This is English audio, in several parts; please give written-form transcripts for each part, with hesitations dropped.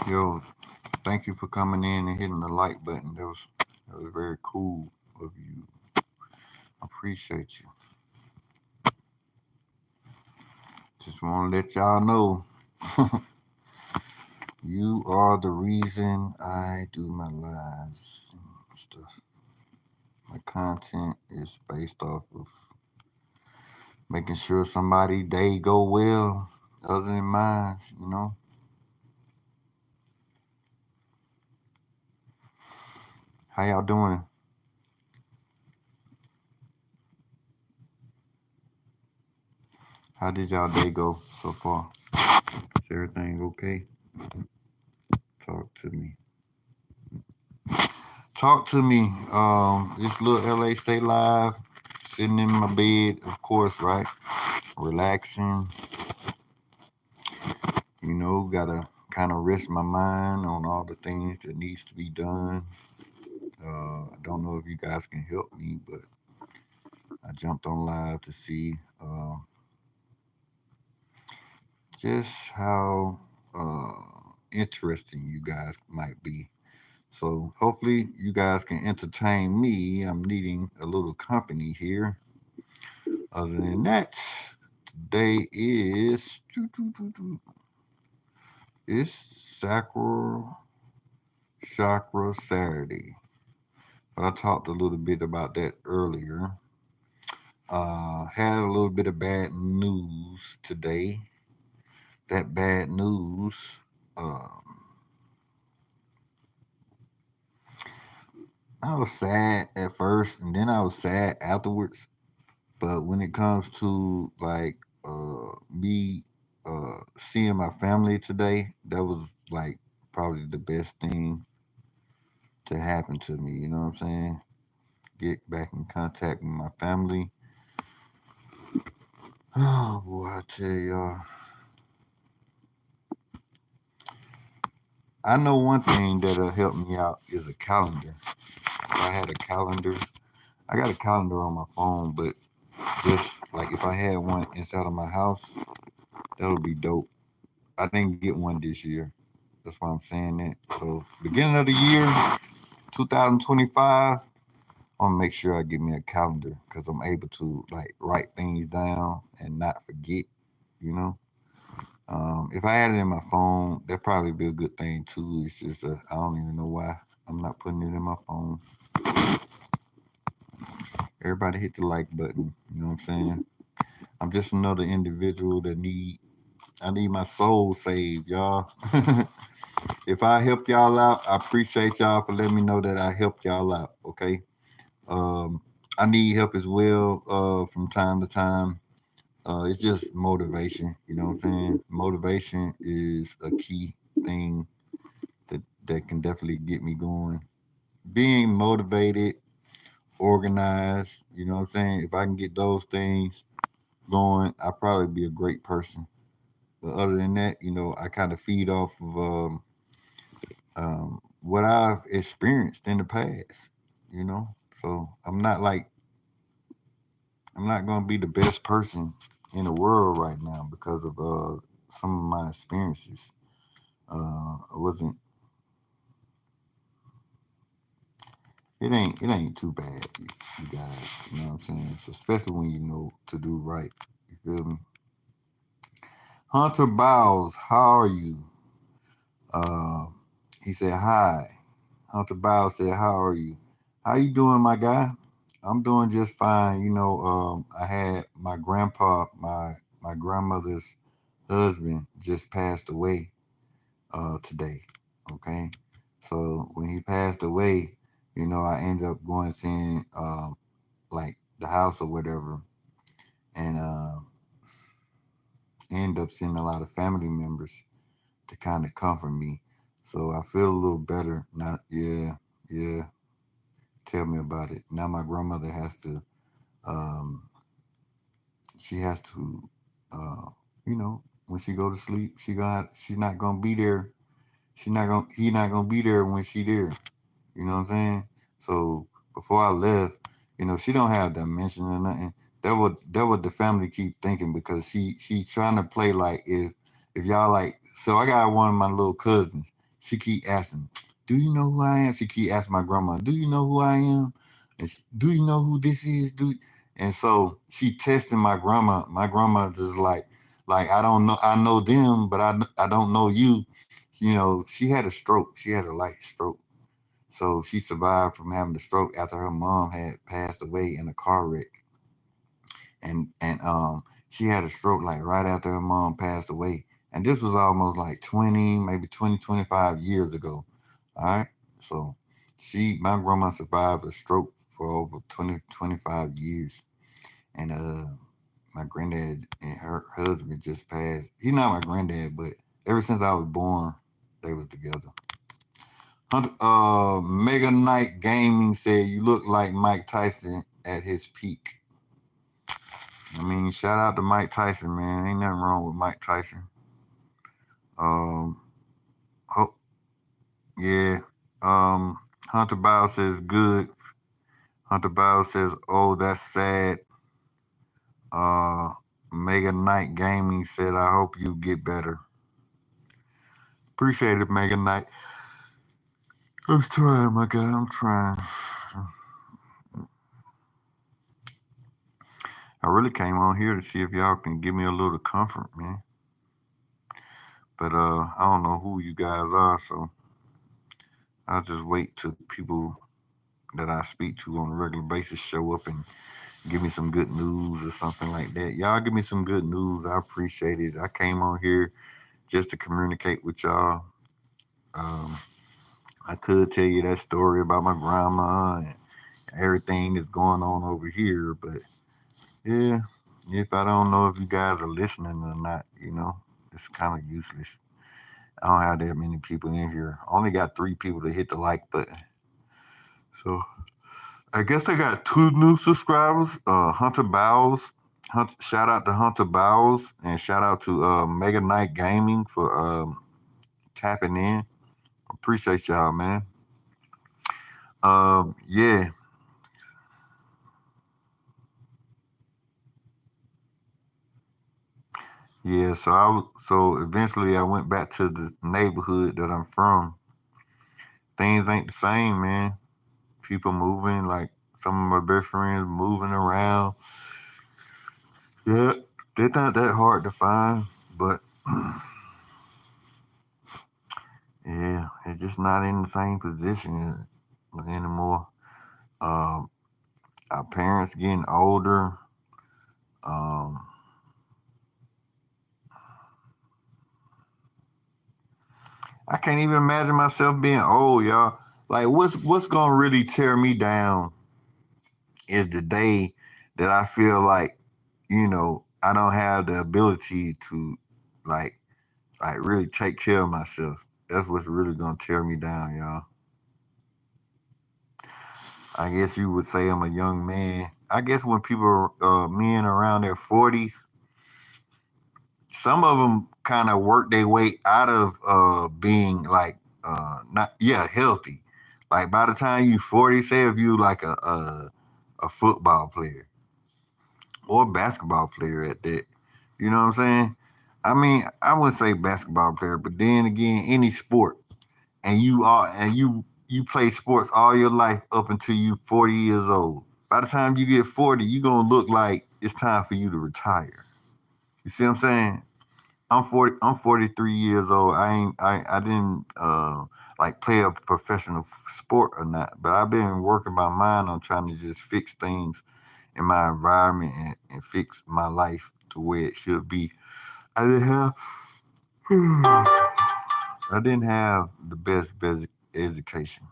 Yo, thank you for coming in and hitting the like button. That was very cool of you. I appreciate you. Just want to let y'all know you are the reason I do my lives and stuff. My content is based off of making sure somebody day go well other than mine. How y'all doing? How did y'all day go so far? Is everything okay? Talk to me. Talk to me. This Lil L.A. stay live, sitting in my bed, of course, right? Relaxing. Gotta kind of rest my mind on all the things that needs to be done. I don't know if you guys can help me, but I jumped on live to see just how interesting you guys might be. So hopefully you guys can entertain me. I'm needing a little company here. Other than that, today is it's Chakra Saturday. But I talked a little bit about that earlier. Had a little bit of bad news today. That bad news. Um, I was sad at first, and then I was sad afterwards. But when it comes to like me seeing my family today, that was like probably the best thing to happen to me. You know what I'm saying? Get back in contact with my family. Oh boy, I tell y'all. I know one thing that'll help me out is a calendar. If I had a calendar, I got a calendar on my phone, but just like if I had one inside of my house, that would be dope. I didn't get one this year. That's why I'm saying that. So beginning of the year, 2025, I want to make sure I get me a calendar because I'm able to like write things down and not forget. You know, if I had it in my phone, that'd probably be a good thing too. It's just I don't even know why I'm not putting it in my phone. Everybody hit the like button. You know what I'm saying? I'm just another individual that I need my soul saved, y'all. If I help y'all out, I appreciate y'all for letting me know that I helped y'all out. Okay. Um, I need help as well from time to time. It's just motivation. You know what I'm saying? Motivation is a key thing that can definitely get me going. Being motivated, organized. You know what I'm saying? If I can get those things going, I'll probably be a great person. But other than that, I kind of feed off of what I've experienced in the past. You know, so I'm not gonna be the best person in the world right now because of some of my experiences. I wasn't. It ain't too bad, you guys. You know what I'm saying? So especially when you know to do right. You feel me? Hunter Bowles, how are you? Uh, he said hi. Hunter Bowles said, "How are you? How you doing, my guy? I'm doing just fine. I had my grandpa, my grandmother's husband, just passed away today. Okay, so when he passed away, I ended up going seeing like the house or whatever, and ended up seeing a lot of family members to kind of comfort me. So I feel a little better now. Yeah, yeah. Tell me about it. Now my grandmother um, she has to, uh, when she go to sleep, she's not gonna be there. He not gonna be there when she there. You know what I'm saying? So before I left, she don't have dementia or nothing. That what the family keep thinking because she trying to play like if y'all like. So I got one of my little cousins. she keep asking, "Do you know who I am?" She keep asking my grandma, "Do you know who I am?" And "Do you know who this is?" And so she testing my grandma. My grandma just like I don't know. I know them, but I don't know you. You know, she had a stroke. She had a light stroke. So she survived from having the stroke after her mom had passed away in a car wreck. And she had a stroke like right after her mom passed away. And this was almost like 20, maybe 20, 25 years ago. All right. So my grandma survived a stroke for over 20, 25 years. And my granddad and her husband just passed. He's not my granddad, but ever since I was born, they was together. Mega Knight Gaming said you look like Mike Tyson at his peak. I mean, shout out to Mike Tyson, man. Ain't nothing wrong with Mike Tyson. Um, oh, yeah. Hunter Bow says good. Hunter Bow says, oh, that's sad. Uh, Mega Knight Gaming said, I hope you get better. Appreciate it, Mega Knight. I'm trying, my guy. I'm trying. I really came on here to see if y'all can give me a little comfort, man. But I don't know who you guys are, so I'll just wait till people that I speak to on a regular basis show up and give me some good news or something like that. Y'all give me some good news. I appreciate it. I came on here just to communicate with y'all. Um, I could tell you that story about my grandma and everything that's going on over here, but yeah, if I don't know if you guys are listening or not, it's kind of useless. I don't have that many people in here. I only got 3 people to hit the like button. So I guess I got 2 new subscribers. Hunter Bowles. Shout out to Hunter Bowles and shout out to Mega Knight Gaming for tapping in. Appreciate y'all, man. Yeah, yeah. So eventually I went back to the neighborhood that I'm from. Things ain't the same, man. People moving, like some of my best friends moving around. Yeah, they're not that hard to find, but yeah, they're just not in the same position anymore. Um, our parents getting older. Um, I can't even imagine myself being old, y'all. Like, what's gonna really tear me down is the day that I feel like, I don't have the ability to, like, really take care of myself. That's what's really gonna tear me down, y'all. I guess you would say I'm a young man. I guess when people, men around their 40s, some of them kind of work their way out of being like not healthy. Like by the time you 40, say if you like a football player or basketball player at that, you know what I'm saying? I mean, I wouldn't say basketball player, but then again, any sport, and you play sports all your life up until you 40 years old. By the time you get 40, you're gonna look like it's time for you to retire. You see what I'm saying? I'm 40. I'm 43 years old. I didn't like play a professional sport or not, but I've been working my mind on trying to just fix things in my environment and fix my life to where it should be. I didn't have I didn't have the best education.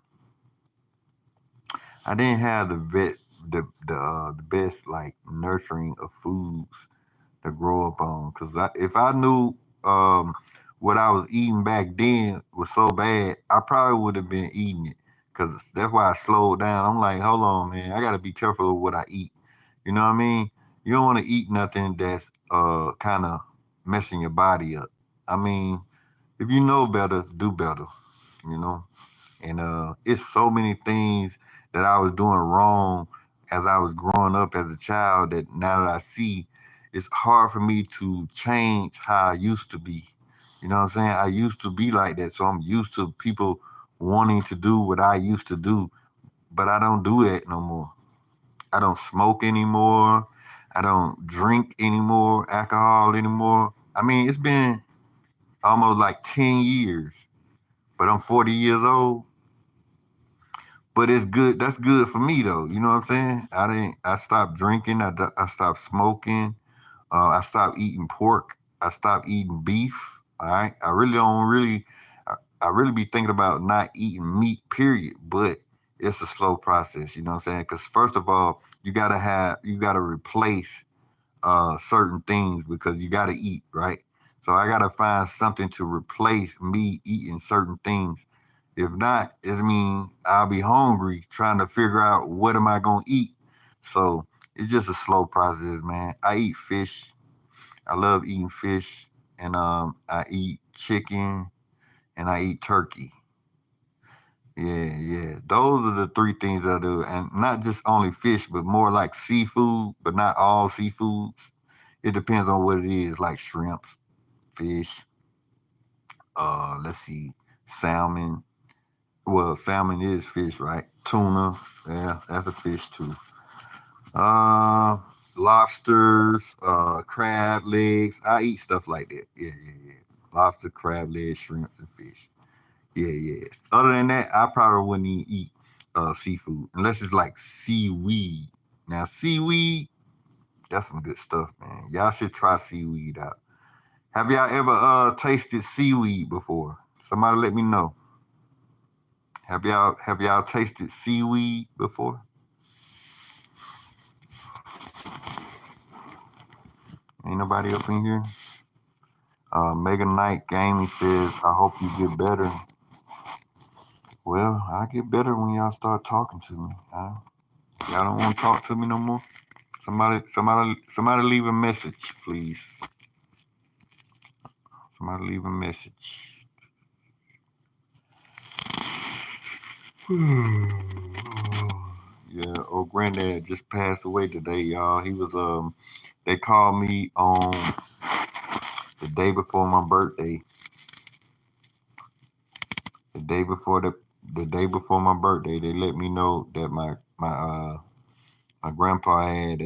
I didn't have the best like nurturing of foods to grow up on. Because if I knew what I was eating back then was so bad, I probably would have been eating it. Because that's why I slowed down. I'm like, hold on, man, I got to be careful of what I eat. You know what I mean? You don't want to eat nothing that's kind of messing your body up. I mean, if you know better, do better. You know, and it's so many things that I was doing wrong as I was growing up as a child that now that I see, it's hard for me to change how I used to be. You know what I'm saying? I used to be like that, so I'm used to people wanting to do what I used to do, but I don't do that no more. I don't smoke anymore. I don't drink anymore, alcohol anymore. I mean, it's been almost like 10 years, but I'm 40 years old. But it's good. That's good for me though. You know what I'm saying? I stopped drinking. I stopped smoking. I stopped eating pork. I stopped eating beef. All right. I really don't really. I really be thinking about not eating meat. Period. But it's a slow process. You know what I'm saying? Because first of all, you gotta replace certain things because you gotta eat, right? So I gotta find something to replace me eating certain things. If not, it means I'll be hungry trying to figure out what am I gonna eat. So it's just a slow process, man. I eat fish. I love eating fish, and I eat chicken and I eat turkey. Yeah, yeah. Those are the three things I do, and not just only fish, but more like seafood, but not all seafood. It depends on what it is, like shrimps, fish. Let's see, salmon. Well, salmon is fish, right? Tuna, yeah, that's a fish too. Uh, Lobsters, crab legs. I eat stuff like that. Yeah, yeah, yeah. Lobster, crab legs, shrimps, and fish. Yeah, yeah. Other than that, I probably wouldn't even eat seafood unless it's like seaweed. Now, seaweed, that's some good stuff, man. Y'all should try seaweed out. Have y'all ever tasted seaweed before? Somebody let me know. Have y'all tasted seaweed before? Ain't nobody up in here? Mega Knight Gaming says, I hope you get better. Well, I get better when y'all start talking to me. Y'all don't want to talk to me no more? Somebody leave a message, please. Somebody leave a message. Yeah, old granddad just passed away today, y'all. He was they called me on the day before my birthday. The day before the day before my birthday, they let me know that my grandpa had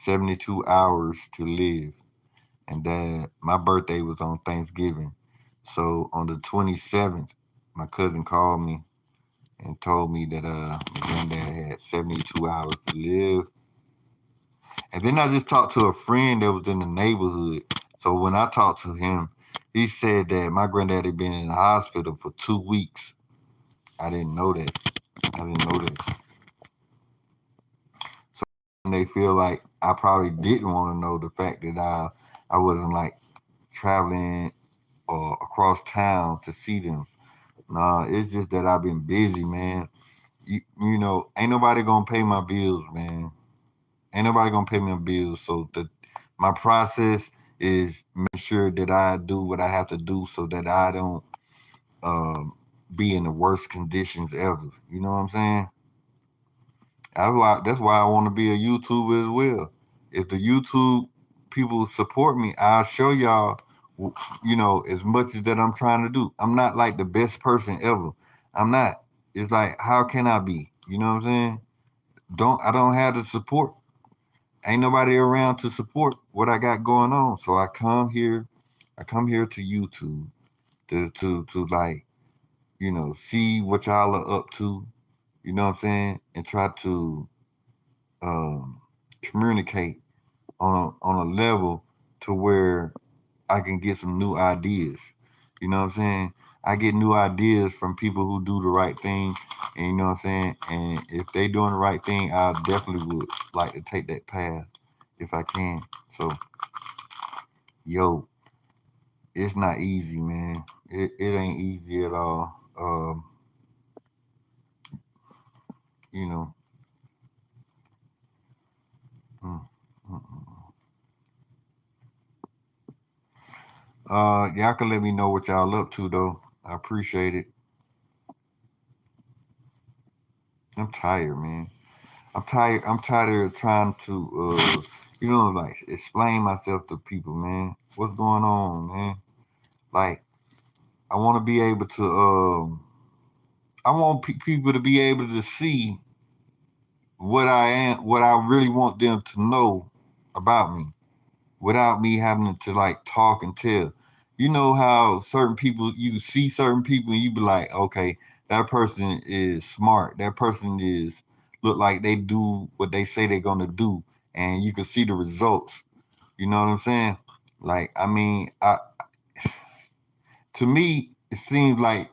72 hours to live, and that my birthday was on Thanksgiving. So on the 27th, my cousin called me and told me that my granddad had 72 hours to live. And then I just talked to a friend that was in the neighborhood. So when I talked to him, he said that my granddad had been in the hospital for 2 weeks. I didn't know that. I didn't know that. So they feel like I probably didn't want to know the fact that I wasn't like traveling or across town to see them. Nah, it's just that I've been busy, man. You know, ain't nobody gonna pay my bills, man. Ain't nobody gonna pay my bills. So my process is make sure that I do what I have to do so that I don't um, be in the worst conditions ever. You know what I'm saying? That's why I want to be a YouTuber as well. If the YouTube people support me, I'll show y'all, you know, as much as that I'm trying to do. I'm not like the best person ever. I'm not. It's like, how can I be? You know what I'm saying? I don't have the support. Ain't nobody around to support what I got going on. So I come here to YouTube to like, you know, see what y'all are up to, you know what I'm saying? And try to um, communicate on a level to where I can get some new ideas. You know what I'm saying? I get new ideas from people who do the right thing, and you know what I'm saying. And if they doing the right thing, I definitely would like to take that path if I can. So, yo, it's not easy, man. It ain't easy at all. You know. Mm, mm, mm. Y'all can let me know what y'all up to though. I appreciate it. I'm tired, man. I'm tired. I'm tired of trying to, like explain myself to people, man. What's going on, man? Like I want to be able to. I want people to be able to see what I am, what I really want them to know about me, without me having to like talk and tell. You know how certain people, you see certain people and you be like, okay, that person is smart. That person is look like they do what they say they're gonna do, and you can see the results. You know what I'm saying? Like, I mean, to me, it seems like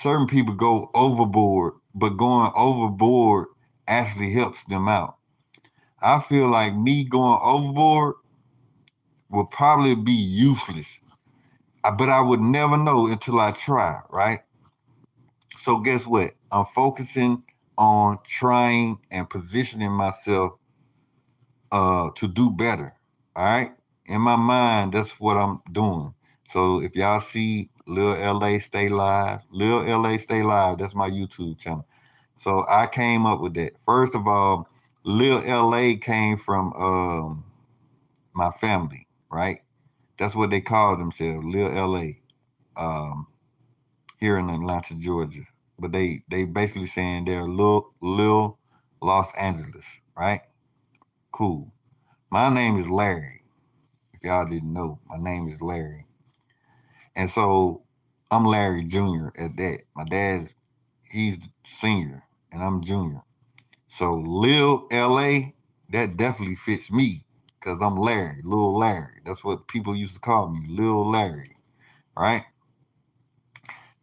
certain people go overboard, but going overboard actually helps them out. I feel like me going overboard will probably be useless, but I would never know until I try, right? So guess what? I'm focusing on trying and positioning myself to do better. All right. In my mind, that's what I'm doing. So if y'all see Lil L.A. Stay Live, Lil L.A. Stay Live, that's my YouTube channel. So I came up with that. First of all, Lil L.A. came from my family, right? That's what they call themselves, Lil L.A. Um, here in Atlanta, Georgia. But they basically saying they're Lil Los Angeles, right? Cool. My name is Larry. If y'all didn't know, my name is Larry. And so I'm Larry Jr. at that. My dad's he's senior and I'm junior. So Lil LA, that definitely fits me because I'm Larry, Lil Larry. That's what people used to call me, Lil Larry, right?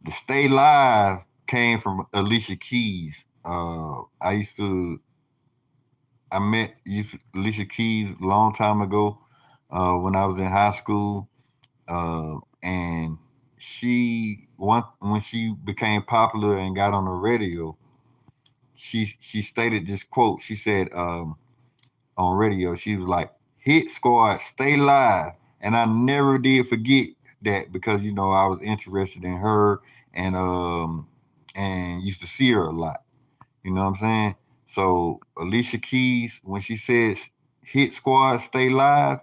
The Stay Live came from Alicia Keys. I met Alicia Keys a long time ago when I was in high school, and when she became popular and got on the radio, she stated this quote. She said on radio, she was like, "Hit Squad, stay live," and I never did forget that because I was interested in her and used to see her a lot. You know what I'm saying? So Alicia Keys, when she said "Hit Squad, stay live,"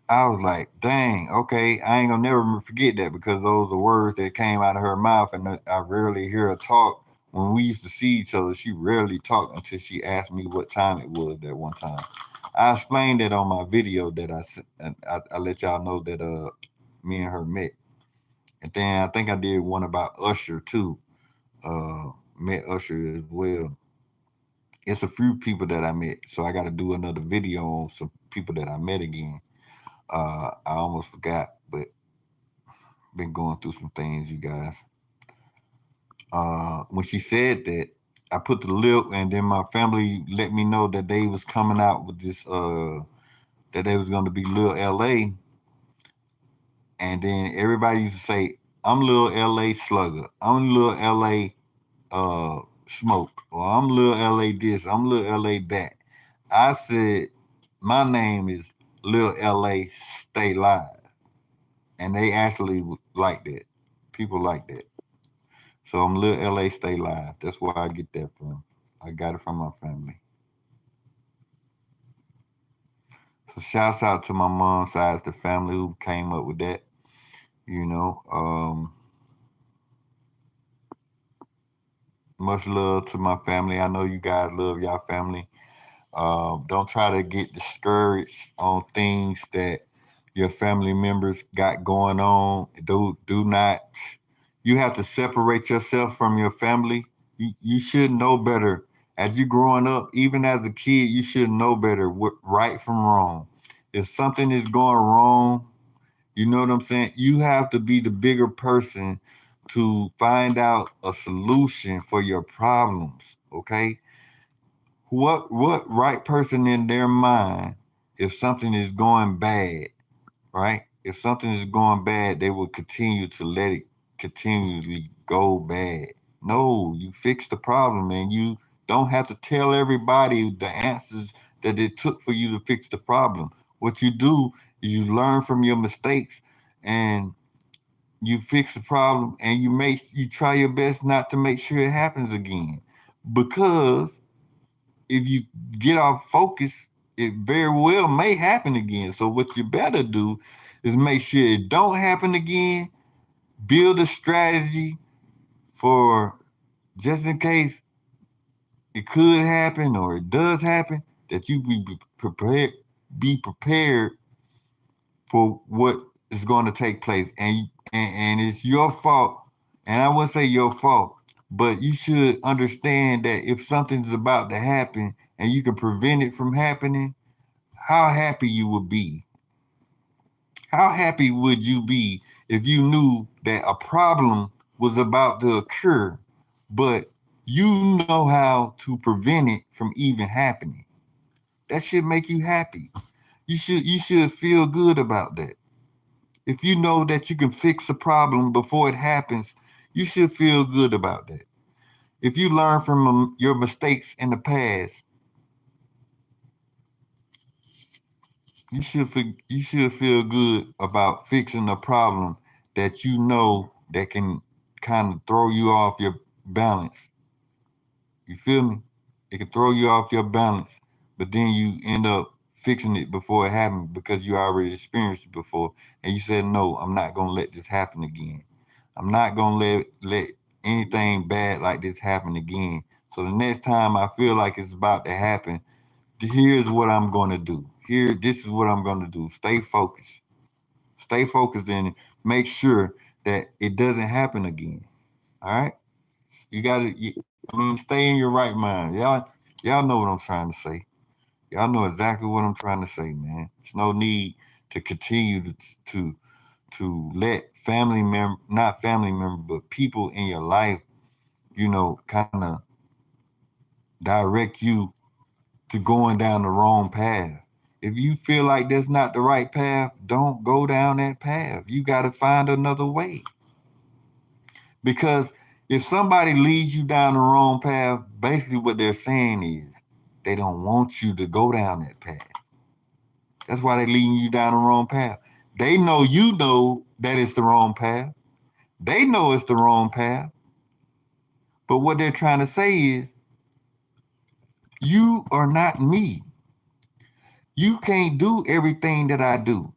I was like, dang, okay, I ain't gonna never forget that because those are words that came out of her mouth, and I rarely hear her talk. When we used to see each other, she rarely talked until she asked me what time it was that one time. I explained that on my video that I let y'all know that me and her met, and then I think I did one about Usher too. Met Usher as well. It's a few people that I met, so I got to do another video on some people that I met again. I almost forgot, but been going through some things, you guys. When she said that, I put the lip, and then my family let me know that they was coming out with this, that they was going to be Lil L.A. And then everybody used to say, "I'm Lil L.A. Slugger. I'm Lil L.A. Smoke. Or I'm Lil L.A. this. I'm Lil L.A. that." I said, my name is Lil L.A. Stay Live, and they actually like that. People like that. So I'm Lil LA Stay Live. That's where I get that from. I got it from my family. So shouts out to my mom's side of the family who came up with that. You know, much love to my family. I know you guys love y'all family. Don't try to get discouraged on things that your family members got going on. Do not. You have to separate yourself from your family. You should know better. As you growing up, even as a kid, you should know better what right from wrong. If something is going wrong, you know what I'm saying? You have to be the bigger person to find out a solution for your problems. Okay? What right person in their mind, if something is going bad, right? If something is going bad, they will continue to let it continually go bad. No, you fix the problem, and you don't have to tell everybody the answers that it took for you to fix the problem. What you do is you learn from your mistakes and you fix the problem, and you try your best not to make sure it happens again. Because if you get off focus, it very well may happen again. So what you better do is make sure it don't happen again. Build a strategy for just in case it could happen or it does happen, that you be prepared for what is going to take place. And it's your fault. And I wouldn't say your fault, but you should understand that if something's about to happen and you can prevent it from happening, how happy you would be. How happy would you be if you knew that a problem was about to occur, but you know how to prevent it from even happening? That should make you happy. You should feel good about that. If you know that you can fix a problem before it happens, you should feel good about that. If you learn from your mistakes in the past, you should feel good about fixing a problem that you know that can kind of throw you off your balance. You feel me? It can throw you off your balance, but then you end up fixing it before it happened because you already experienced it before, and you said, "No, I'm not gonna let this happen again. I'm not gonna let anything bad like this happen again." So the next time I feel like it's about to happen, here's what I'm gonna do. This is what I'm gonna do. Stay focused. Stay focused and make sure that it doesn't happen again. All right? You gotta. I mean, stay in your right mind. Y'all know what I'm trying to say. Y'all know exactly what I'm trying to say, man. There's no need to continue to let not family member, but people in your life, kind of direct you to going down the wrong path. If you feel like that's not the right path, don't go down that path. You got to find another way. Because if somebody leads you down the wrong path, basically what they're saying is they don't want you to go down that path. That's why they're leading you down the wrong path. They know you know that it's the wrong path. They know it's the wrong path. But what they're trying to say is, you are not me. You can't do everything that I do.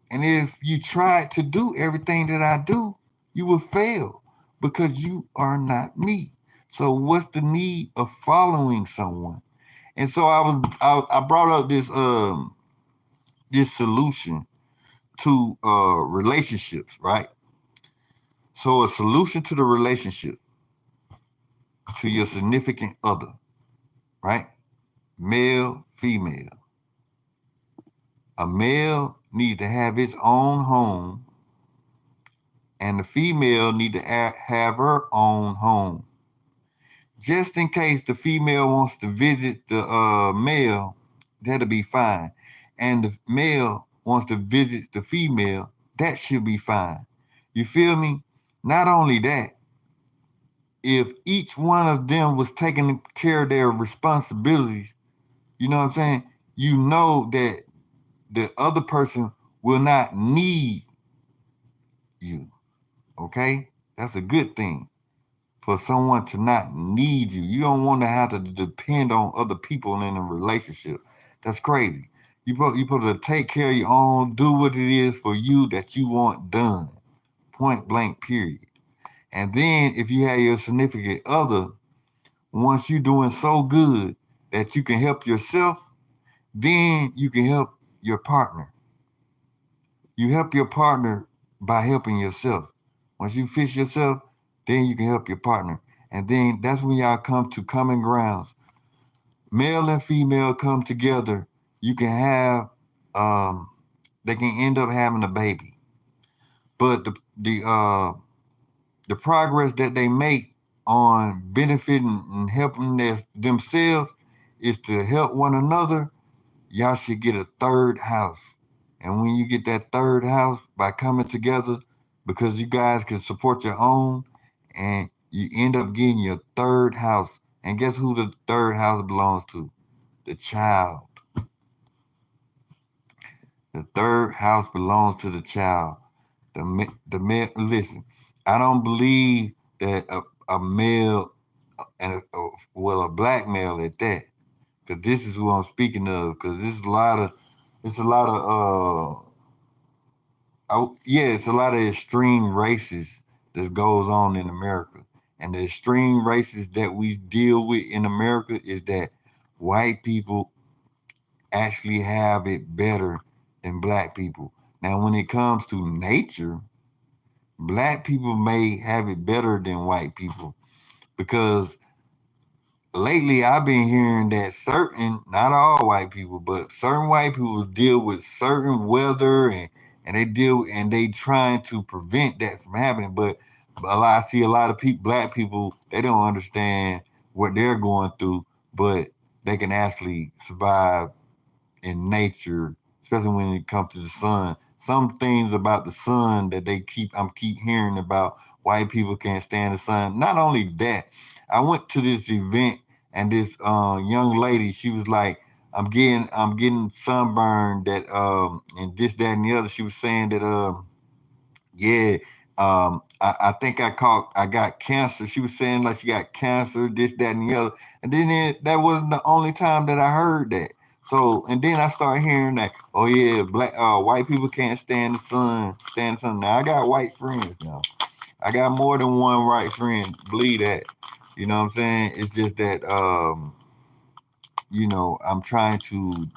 And if you try to do everything that I do, you will fail because you are not me. So what's the need of following someone? And so I brought up this solution to relationships, right? So a solution to the relationship to your significant other, right? Male, female. A male needs to have his own home, and the female need to have her own home. Just in case the female wants to visit the male, that'll be fine. And the male wants to visit the female, that should be fine. You feel me? Not only that, if each one of them was taking care of their responsibilities, you know what I'm saying? You know that the other person will not need you. Okay? That's a good thing for someone to not need you. You don't want to have to depend on other people in a relationship. That's crazy. You supposed to take care of your own, do what it is for you that you want done. Point blank, period. And then if you have your significant other, once you're doing so good that you can help yourself, then you can help your partner. You help your partner by helping yourself. Once you fix yourself, then you can help your partner. And then that's when y'all come to common grounds. Male and female come together. You can have, they can end up having a baby. But the progress that they make on benefiting and helping themselves is to help one another. Y'all should get a third house. And when you get that third house by coming together, because you guys can support your own, and you end up getting your third house. And guess who the third house belongs to? The child. The third house belongs to the child. The male. Listen, I don't believe that a male a black male at that. Because this is who I'm speaking of. Because there's a lot of Yeah, it's a lot of extreme races that goes on in America, and the extreme races that we deal with in America is that white people actually have it better than black people. Now, when it comes to nature, black people may have it better than white people because lately I've been hearing that certain, not all white people, but certain white people deal with certain weather and they deal and they trying to prevent that from happening. But I see a lot of people, black people, they don't understand what they're going through, but they can actually survive in nature, especially when it comes to the sun. Some things about the sun that I'm keep hearing about white people can't stand the sun. Not only that, I went to this event and this young lady, she was like, I'm getting sunburned that and this, that, and the other. She was saying that yeah. I think I got cancer. She was saying like she got cancer, this, that, and the other. And then that wasn't the only time that I heard that. So, and then I started hearing that, oh yeah, white people can't stand the sun. Now I got white friends now. I got more than one white friend. Believe that. You know what I'm saying? It's just that, I'm trying to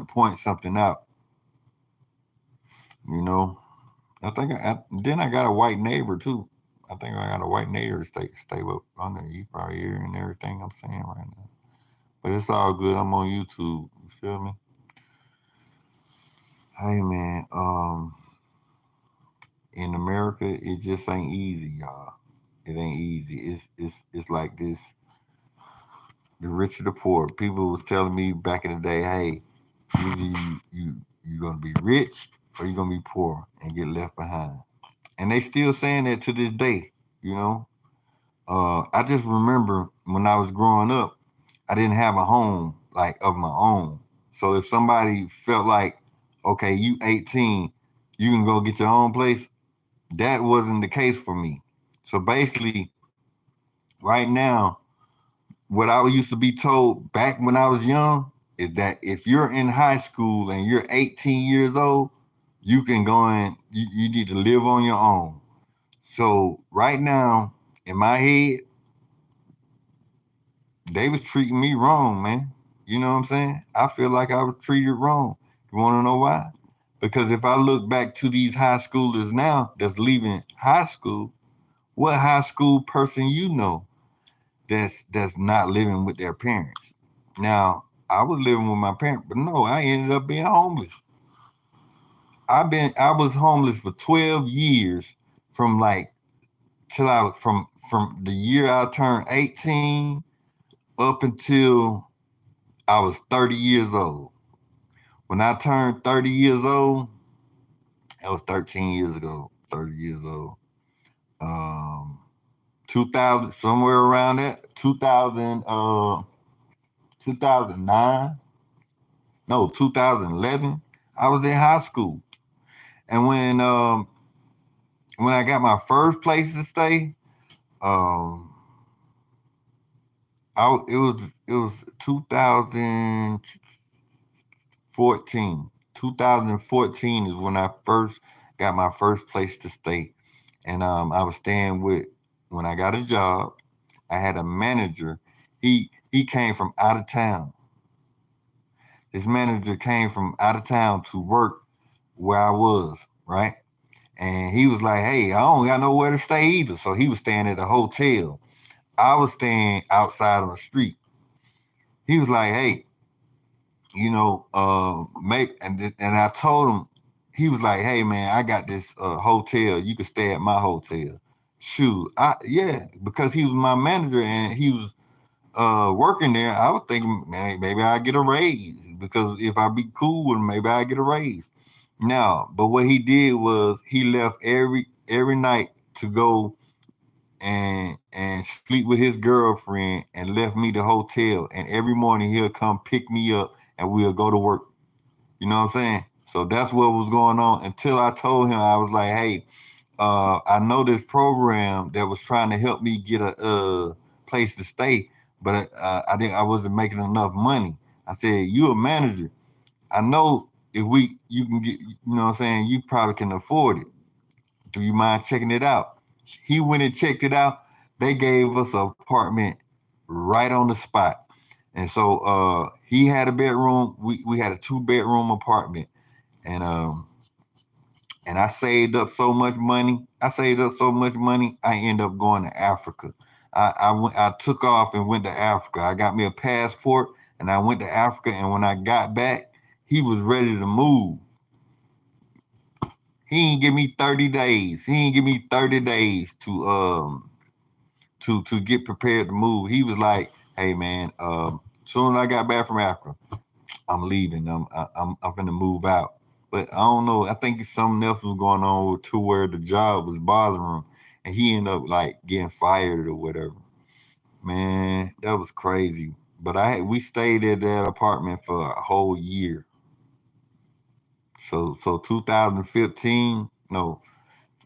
point something out. You know, then I got a white neighbor too. I think I got a white neighbor stay up under. You probably hearing everything I'm saying right now. But it's all good. I'm on YouTube. You feel me? Hey man, in America it just ain't easy, y'all. It ain't easy. It's like this. The rich or the poor. People was telling me back in the day, hey, either you gonna be rich or you gonna be poor and get left behind. And they still saying that to this day. You know, I just remember when I was growing up, I didn't have a home like of my own. So if somebody felt like, okay, you 18, you can go get your own place, that wasn't the case for me. So basically, right now, what I used to be told back when I was young is that if you're in high school and you're 18 years old, you can go in, you need to live on your own. So right now, in my head, they was treating me wrong, man. You know what I'm saying? I feel like I was treated wrong. You want to know why? Because if I look back to these high schoolers now that's leaving high school, what high school person you know that's not living with their parents? Now, I was living with my parents, but no, I ended up being homeless. I was homeless for 12 years from like till I was from the year I turned 18 up until I was 30 years old. When I turned 30 years old, that was 13 years ago, 30 years old. Um, 2000, somewhere around that, 2009, no, 2011, I was in high school. And when I got my first place to stay, um, it was 2014. 2014 is when I first got my first place to stay. And I was staying with when I got a job. I had a manager. He came from out of town. This manager came from out of town to work where I was, right? And he was like, "Hey, I don't got nowhere to stay either." So he was staying at a hotel. I was staying outside on the street. He was like, "Hey, make," and I told him. He was like, "Hey, man, I got this hotel. You can stay at my hotel." Shoot, yeah, because he was my manager and he was working there. I was thinking, man, maybe I get a raise because if I be cool with him, maybe I get a raise. No, but what he did was he left every night to go and sleep with his girlfriend and left me the hotel. And every morning he'll come pick me up and we'll go to work. You know what I'm saying? So that's what was going on until I told him. I was like, hey, I know this program that was trying to help me get a place to stay, but I wasn't making enough money. I said, you a manager. I know if you can get, you know what I'm saying, you probably can afford it. Do you mind checking it out? He went and checked it out. They gave us an apartment right on the spot. And so he had a bedroom. We had a 2 bedroom apartment. And and I saved up so much money. I ended up going to Africa. I took off and went to Africa. I got me a passport and I went to Africa. And when I got back, he was ready to move. He ain't give me 30 days. He ain't give me 30 days to get prepared to move. He was like, "Hey man, soon as I got back from Africa, I'm leaving. I'm gonna move out." But I don't know. I think something else was going on to where the job was bothering him, and he ended up like getting fired or whatever. Man, that was crazy. But we stayed at that apartment for a whole year. So 2015, no,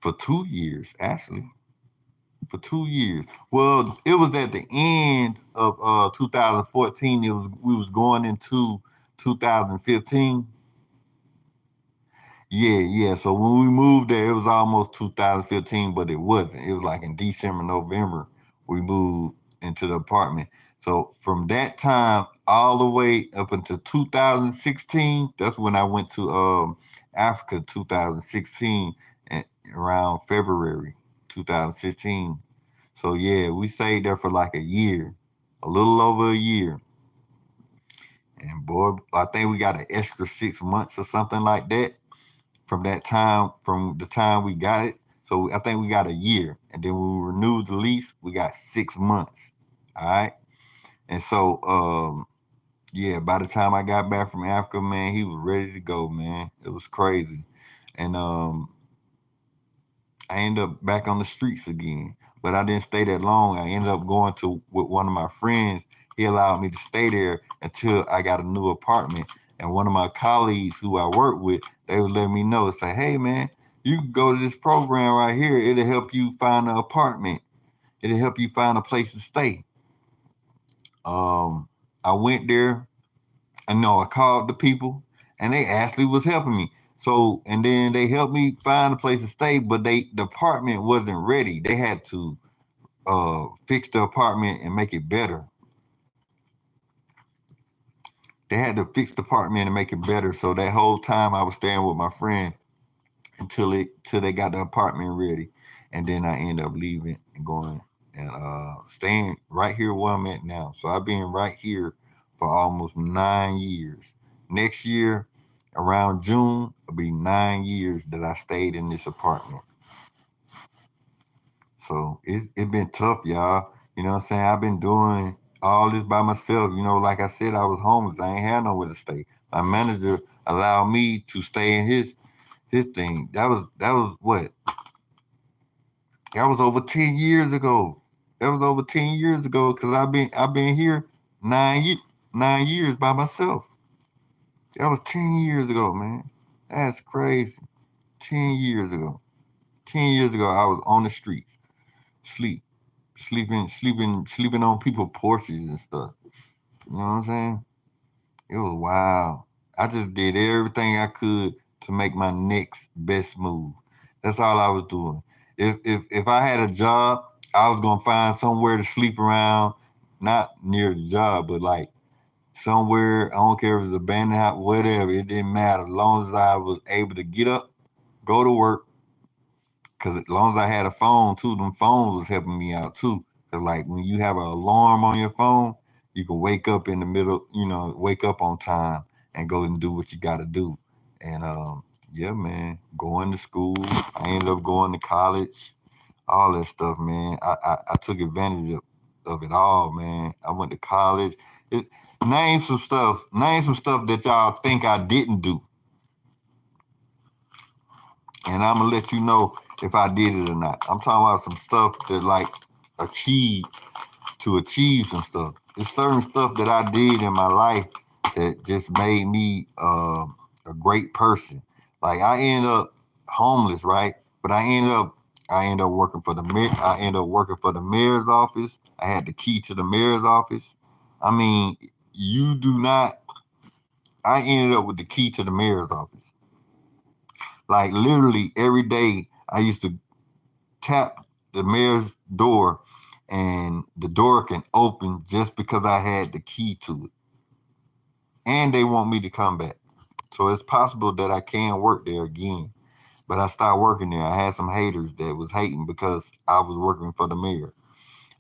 for 2 years actually, for 2 years. Well, it was at the end of 2014. It was we was going into 2015. Yeah, yeah. So when we moved there, it was almost 2015, but it wasn't. It was like in December, November, we moved into the apartment. So from that time all the way up until 2016, that's when I went to Africa 2016 and around February 2016. So yeah, we stayed there for like a year, a little over a year. And boy, I think we got an extra 6 months or something like that from that time, from the time we got it. So I think we got a year. And then when we renewed the lease, we got 6 months. All right. And so, yeah, by the time I got back from Africa, man, he was ready to go, man. It was crazy. And I ended up back on the streets again. But I didn't stay that long. I ended up going to with one of my friends. He allowed me to stay there until I got a new apartment. And one of my colleagues who I work with, they would let me know, say, "Hey man, you can go to this program right here. It'll help you find an apartment. It'll help you find a place to stay." Um, I went there. I know I called the people, and they actually was helping me. So, and then they helped me find a place to stay, but the apartment wasn't ready. They had to fix the apartment and make it better. They had to fix the apartment and make it better. So that whole time I was staying with my friend till they got the apartment ready, and then I ended up leaving and going and staying right here where I'm at now. So I've been right here for almost 9 years. Next year, around June, it'll be 9 years that I stayed in this apartment. So it's been tough, y'all. You know what I'm saying? I've been doing all this by myself. You know, like I said, I was homeless. I ain't had nowhere to stay. My manager allowed me to stay in his thing. That was what? That was over 10 years ago. That was over 10 years ago because I've been here 9 9 years by myself. That was 10 years ago, man. That's crazy. 10 years ago. 10 years ago, I was on the streets, sleep, sleeping on people's porches and stuff. You know what I'm saying? It was wild. I just did everything I could to make my next best move. That's all I was doing. If I had a job, I was gonna find somewhere to sleep around, not near the job, but like somewhere. I don't care if it was abandoned house, whatever. It didn't matter as long as I was able to get up, go to work. Cause as long as I had a phone too, them phones was helping me out too. Cause like when you have an alarm on your phone, you can wake up in the middle, wake up on time and go and do what you got to do. And yeah, man, going to school. I ended up going to college, all that stuff, man. I took advantage of it all, man. I went to college. It, name some stuff that y'all think I didn't do, and I'm gonna let you know if I did it or not. I'm talking about some stuff that like achieve to achieve some stuff. There's certain stuff that I did in my life that just made me a great person. Like I ended up homeless, right? But I ended up working for the mayor. I ended up working for the mayor's office. I had the key to the mayor's office. I mean, you do not I ended up with the key to the mayor's office. Like literally every day, I used to tap the mayor's door, and the door can open just because I had the key to it. And they want me to come back. So it's possible that I can work there again. But I started working there. I had some haters that was hating because I was working for the mayor.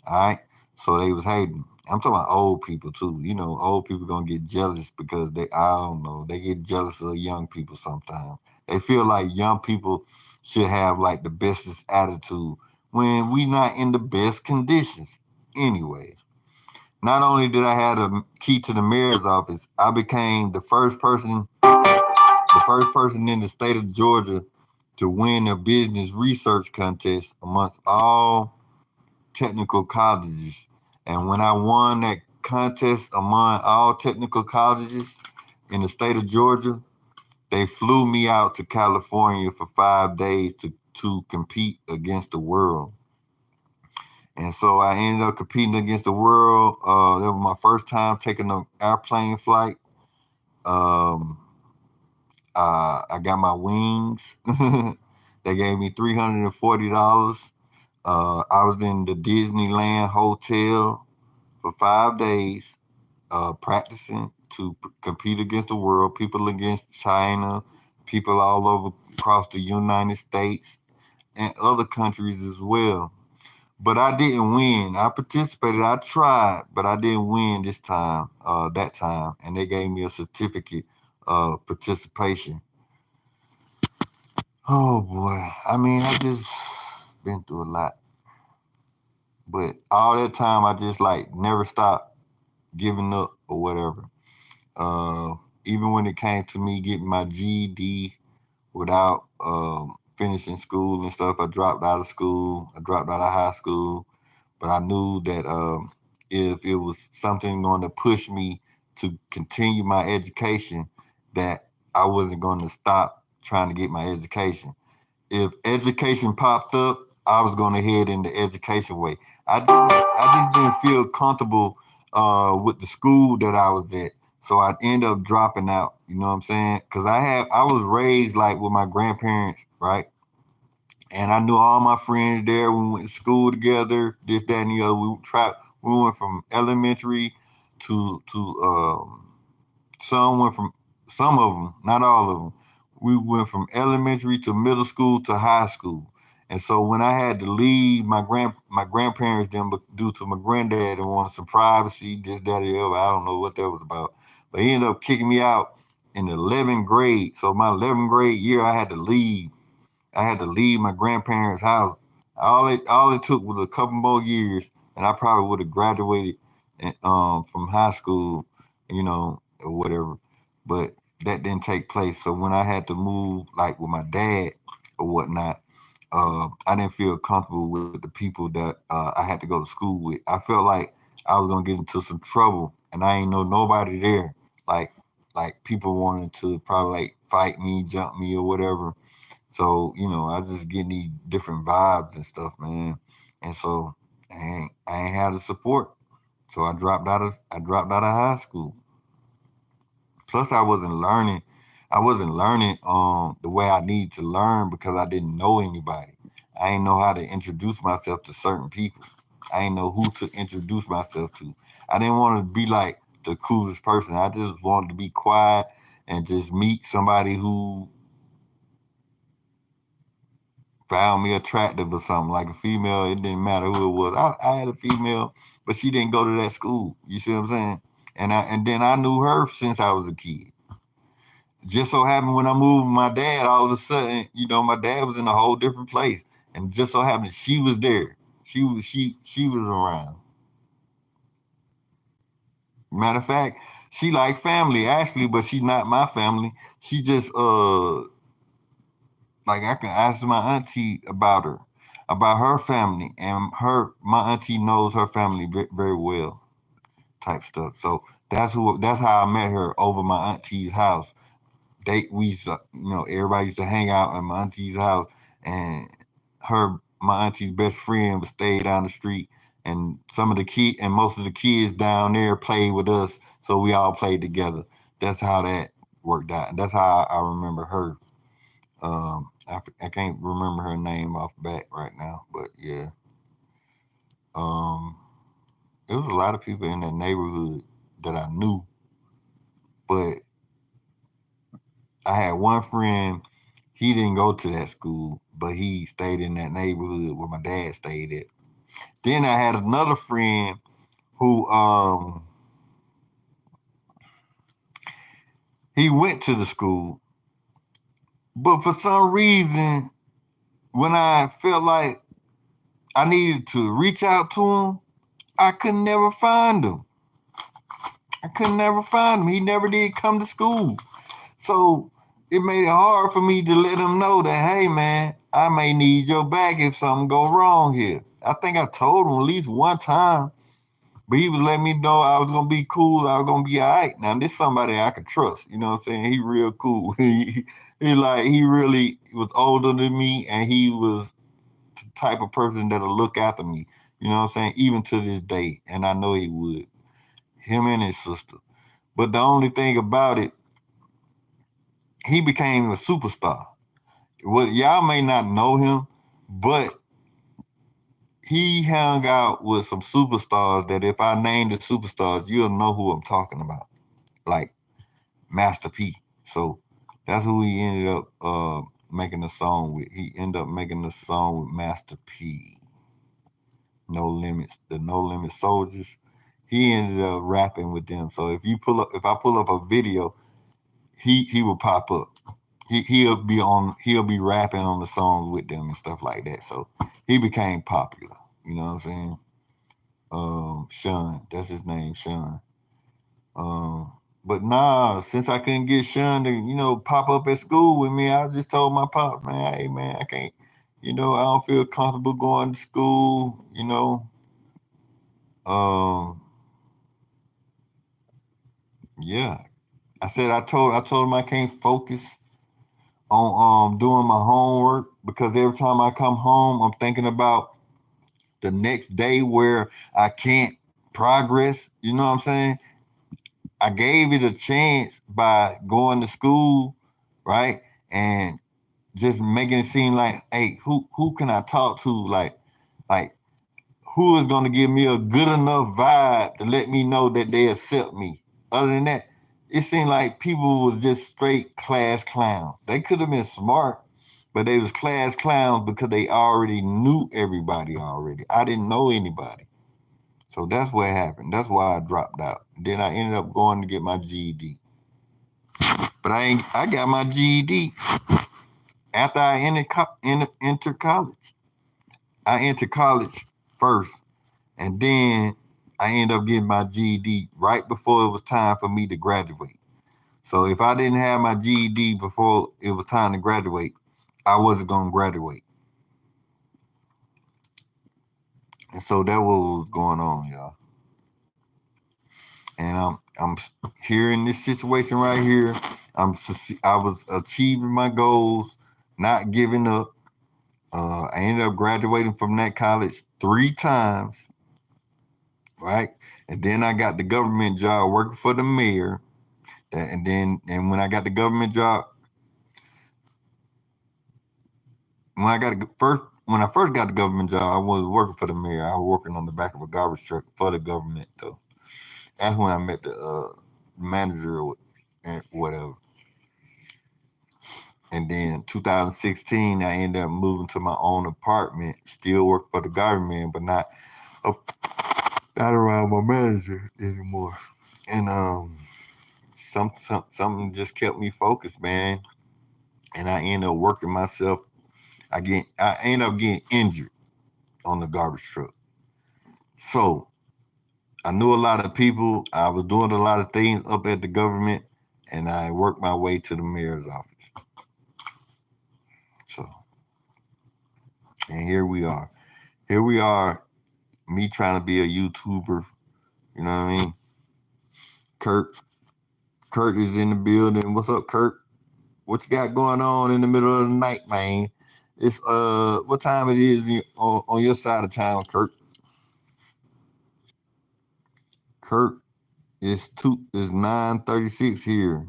All right. So they was hating. I'm talking about old people too. You know, old people gonna get jealous because they I don't know, they get jealous of young people sometimes. They feel like young people should have like the bestest attitude when we not in the best conditions. Anyways, not only did I have the key to the mayor's office, I became the first person in the state of Georgia to win a business research contest amongst all technical colleges. And when I won that contest among all technical colleges in the state of Georgia, they flew me out to California for 5 days to compete against the world. And so I ended up competing against the world. That was my first time taking an airplane flight. Um, I got my wings. They gave me $340. I was in the Disneyland hotel for 5 days, practicing to compete against the world, people against China, people all over across the United States and other countries as well. But I didn't win. I participated. I tried, but I didn't win this time. That time, and they gave me a certificate of participation. Oh boy! I mean, I just been through a lot, but all that time, I just like never stopped giving up or whatever. Uh, Even when it came to me getting my GED without finishing school and stuff, I dropped out of school. I dropped out of high school, but I knew that if it was something going to push me to continue my education, that I wasn't going to stop trying to get my education. If education popped up, I was going to head in the education way. I just didn't feel comfortable with the school that I was at, so I end up dropping out. You know what I'm saying? Because I was raised like with my grandparents, right? And I knew all my friends there. We went to school together, this, that, and the other. We went from elementary to some went from some of them, not all of them. We went from elementary to middle school to high school. And so when I had to leave my grandparents them due to my granddad and wanted some privacy, this, that, and the other, I don't know what that was about. But he ended up kicking me out in the 11th grade. So my 11th grade year, I had to leave my grandparents' house. All it took was a couple more years, and I probably would have graduated from high school, or whatever. But that didn't take place. So when I had to move, like with my dad or whatnot, I didn't feel comfortable with the people that I had to go to school with. I felt like I was gonna get into some trouble, and I ain't know nobody there. Like, like people wanted to probably like fight me, jump me, or whatever. So, I just get these different vibes and stuff, man. And so I ain't had the support. So I dropped out of high school. Plus I wasn't learning the way I needed to learn because I didn't know anybody. I didn't know how to introduce myself to certain people. I didn't know who to introduce myself to. I didn't want to be like the coolest person. I just wanted to be quiet and just meet somebody who found me attractive or something, like a female. It didn't matter who it was. I had a female, but she didn't go to that school. You see what I'm saying? And then I knew her since I was a kid. Just so happened when I moved with my dad, all of a sudden, my dad was in a whole different place, and just so happened she was there. She was around. Matter of fact, she like family actually, but she's not my family. She just like I can ask my auntie about her family, and my auntie knows her family very well, type stuff. So that's how I met her over my auntie's house. We used to, everybody used to hang out at my auntie's house, and my auntie's best friend would stay down the street, and most of the kids down there played with us, so we all played together. That's how that worked out. And that's how I remember her. I can't remember her name off bat right now, but yeah. Um, there was a lot of people in that neighborhood that I knew, but I had one friend. He didn't go to that school, but he stayed in that neighborhood where my dad stayed at. Then I had another friend who he went to the school, but for some reason, when I felt like I needed to reach out to him, I could never find him. I could never find him. He never did come to school. So it made it hard for me to let him know that, hey man, I may need your back if something go wrong here. I think I told him at least one time, but he was letting me know I was gonna be cool, I was gonna be all right. Now this somebody I could trust, you know what I'm saying? He real cool. He really was older than me, and he was the type of person that'll look after me. You know what I'm saying? Even to this day, and I know he would. Him and his sister. But the only thing about it, he became a superstar. Well, y'all may not know him, but he hung out with some superstars that if I name the superstars, you'll know who I'm talking about. Like Master P. So that's who he ended up making a song with. He ended up making a song with Master P. No Limits, the No Limit Soldiers. He ended up rapping with them. So if I pull up a video, he will pop up. He'll be rapping on the songs with them and stuff like that. So he became popular. You know what I'm saying? Sean, that's his name, Sean. Um, but nah, since I couldn't get Sean to pop up at school with me, I just told my pops, man, hey man, I can't. I don't feel comfortable going to school. Um, yeah. I told him I can't focus on doing my homework because every time I come home, I'm thinking about the next day where I can't progress. You know what I'm saying? I gave it a chance by going to school, right? And just making it seem like, hey, who can I talk to? Like who is gonna give me a good enough vibe to let me know that they accept me? Other than that, it seemed like people was just straight class clowns. They could have been smart, but they was class clowns because they already knew everybody already. I didn't know anybody. So that's what happened. That's why I dropped out. Then I ended up going to get my GED. But I got my GED after I entered college. I entered college first, and then I ended up getting my GED right before it was time for me to graduate. So if I didn't have my GED before it was time to graduate, I wasn't gonna graduate. And so that was going on, y'all. And I'm here in this situation right here. I was achieving my goals, not giving up. I ended up graduating from that college 3 times, right? And then I got the government job working for the mayor. And when I got the government job, when I first got the government job, I was working for the mayor. I was working on the back of a garbage truck for the government though. That's when I met the manager and whatever. And then 2016, I ended up moving to my own apartment. Still work for the government, but uh, not around my manager anymore. And something just kept me focused, man. And I ended up working myself. I ended up getting injured on the garbage truck. So I knew a lot of people. I was doing a lot of things up at the government, and I worked my way to the mayor's office. So, and here we are. Here we are, me trying to be a YouTuber. You know what I mean? Kurt. Kurt is in the building. What's up, Kurt? What you got going on in the middle of the night, man? It's what time it is on your side of town, Kurt? Kurt, it's 9:36 here.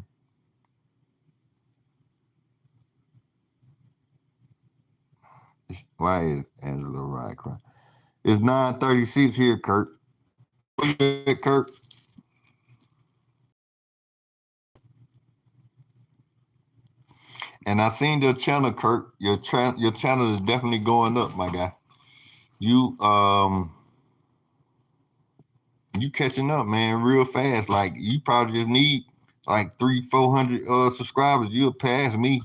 Why is Angela Rye crying? It's 9:36 here, Kurt. Where you at, Kurt? And I seen your channel, Kurt. Your channel is definitely going up, my guy. You you catching up, man, real fast. Like you probably just need like 300-400 subscribers. You'll pass me.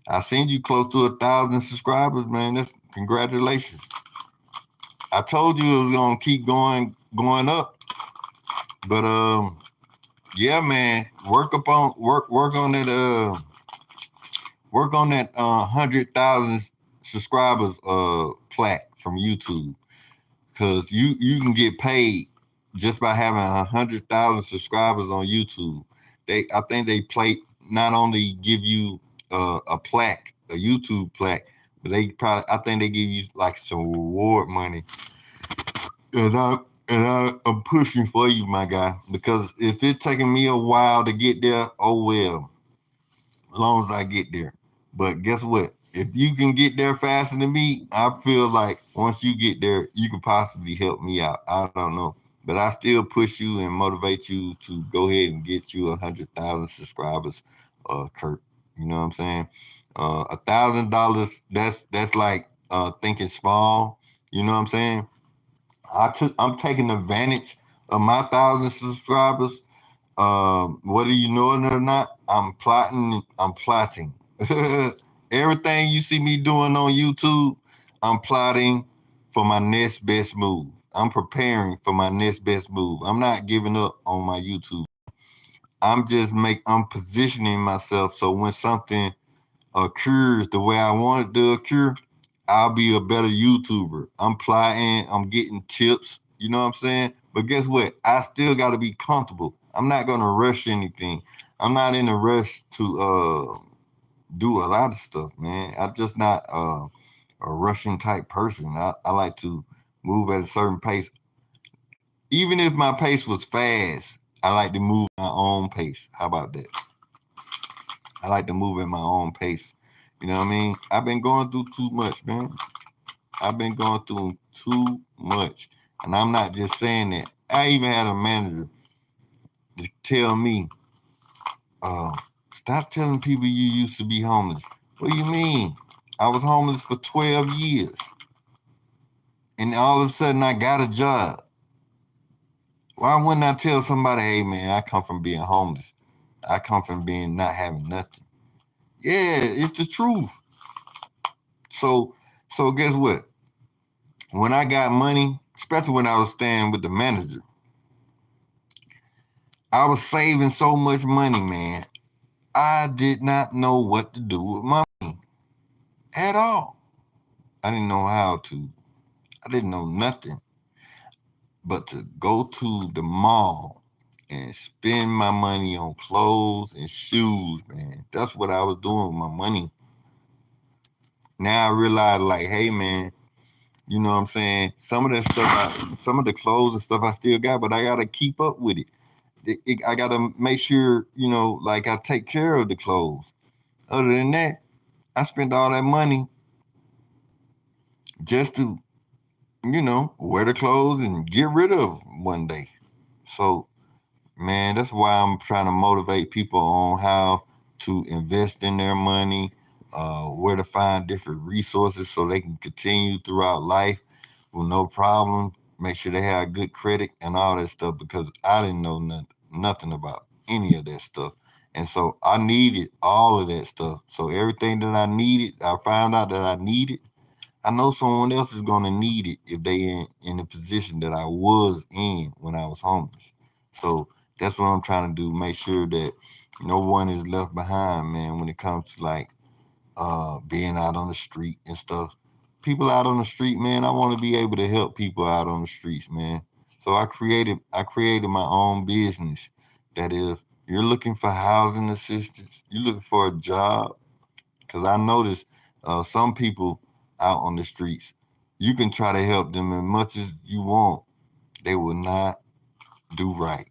I seen you close to 1,000 subscribers, man. That's congratulations. I told you it was gonna keep going up, but yeah, man, work on that 100,000 subscribers plaque from YouTube, because you can get paid just by having 100,000 subscribers on YouTube. I think they play not only give you a plaque, a YouTube plaque, but I think they give you like some reward money. And I'm pushing for you, my guy, because if it's taking me a while to get there, oh well, as long as I get there. But guess what? If you can get there faster than me, I feel like once you get there, you could possibly help me out. I don't know. But I still push you and motivate you to go ahead and get you 100,000 subscribers, Kurt. You know what I'm saying? $1,000, that's like thinking small. You know what I'm saying? I'm taking advantage of my 1,000 subscribers. Whether you know it or not, I'm plotting. I'm plotting. Everything you see me doing on YouTube, I'm plotting for my next best move. I'm preparing for my next best move. I'm not giving up on my YouTube. I'm positioning myself so when something occurs the way I want it to occur, I'll be a better YouTuber. I'm plotting, I'm getting tips, you know what I'm saying? But guess what? I still got to be comfortable. I'm not going to rush anything. I'm not in a rush to do a lot of stuff, man. I'm just not a rushing type person. I like to move at a certain pace. Even if my pace was fast, I like to move at my own pace. How about that? I like to move at my own pace. You know what I mean? I've been going through too much, man. I've been going through too much. And I'm not just saying that. I even had a manager to tell me, uh, stop telling people you used to be homeless. What do you mean? I was homeless for 12 years. And all of a sudden I got a job. Why wouldn't I tell somebody, hey man, I come from being homeless. I come from being not having nothing. Yeah, it's the truth. So guess what? When I got money, especially when I was staying with the manager, I was saving so much money, man. I did not know what to do with my money at all. I didn't know how to. I didn't know nothing but to go to the mall and spend my money on clothes and shoes, man. That's what I was doing with my money. Now I realize, like, hey, man, you know what I'm saying? Some of that stuff, some of the clothes and stuff I still got, but I got to keep up with it. I got to make sure, like I take care of the clothes. Other than that, I spent all that money just to, wear the clothes and get rid of them one day. So, man, that's why I'm trying to motivate people on how to invest in their money, where to find different resources so they can continue throughout life with no problem. Make sure they have good credit and all that stuff, because I didn't know nothing about any of that stuff. And so I needed all of that stuff. So everything that I needed, I found out that I needed. I know someone else is gonna need it if they in the position that I was in when I was homeless. So that's what I'm trying to do. Make sure that no one is left behind, man, when it comes to like being out on the street and stuff. People out on the street, man, I want to be able to help people out on the streets, man. So I created my own business. That is, you're looking for housing assistance, you're looking for a job, because I noticed some people out on the streets, you can try to help them as much as you want, they will not do right.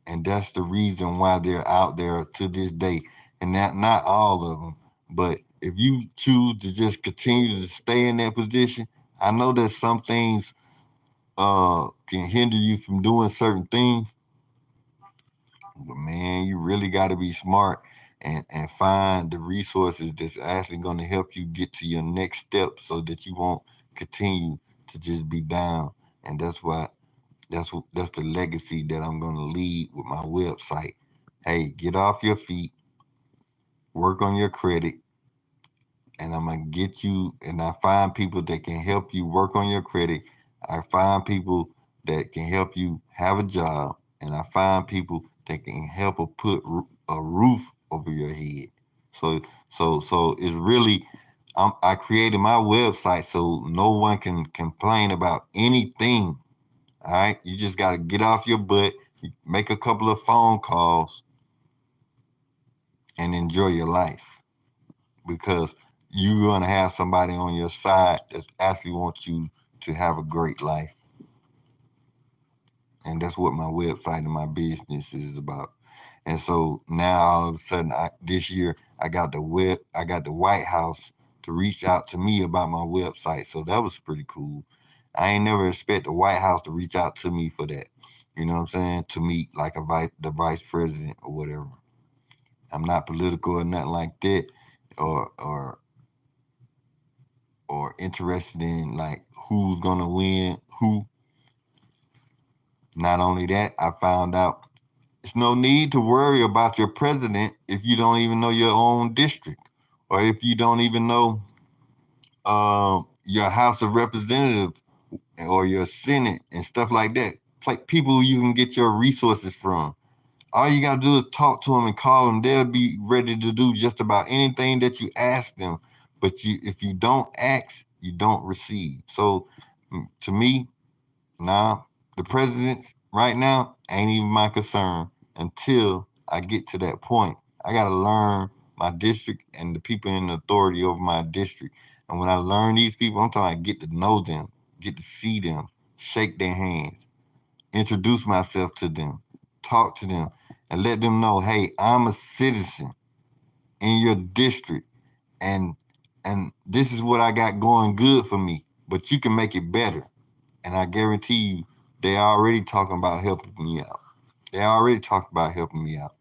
And that's the reason why they're out there to this day. And not all of them, but if you choose to just continue to stay in that position, I know that some things can hinder you from doing certain things, but man, you really got to be smart and find the resources that's actually going to help you get to your next step so that you won't continue to just be down. And that's the legacy that I'm going to lead with my website. Hey, get off your feet, work on your credit, and I'm gonna get you. And I find people that can help you work on your credit. I find people that can help you have a job, and I find people that can help you put a roof over your head. So, so it's really. I created my website so no one can complain about anything. All right, you just gotta get off your butt, make a couple of phone calls, and enjoy your life, because you're going to have somebody on your side that actually wants you to have a great life. And that's what my website and my business is about. And so now all of a sudden, this year, I got the White House to reach out to me about my website. So that was pretty cool. I ain't never expect the White House to reach out to me for that. You know what I'm saying? To meet like the vice president or whatever. I'm not political or nothing like that, or interested in like who's gonna win who. Not only that, I found out there's no need to worry about your president if you don't even know your own district, or if you don't even know your House of Representatives or your Senate and stuff like that. Like people you can get your resources from. All you gotta do is talk to them and call them. They'll be ready to do just about anything that you ask them. But if you don't ask, you don't receive. So to me, nah, the presidents right now ain't even my concern until I get to that point. I gotta learn my district and the people in authority over my district. And when I learn these people, I'm talking I get to know them, get to see them, shake their hands, introduce myself to them, talk to them, and let them know, hey, I'm a citizen in your district, and this is what I got going good for me. But you can make it better. And I guarantee you, they already talking about helping me out. They already talking about helping me out.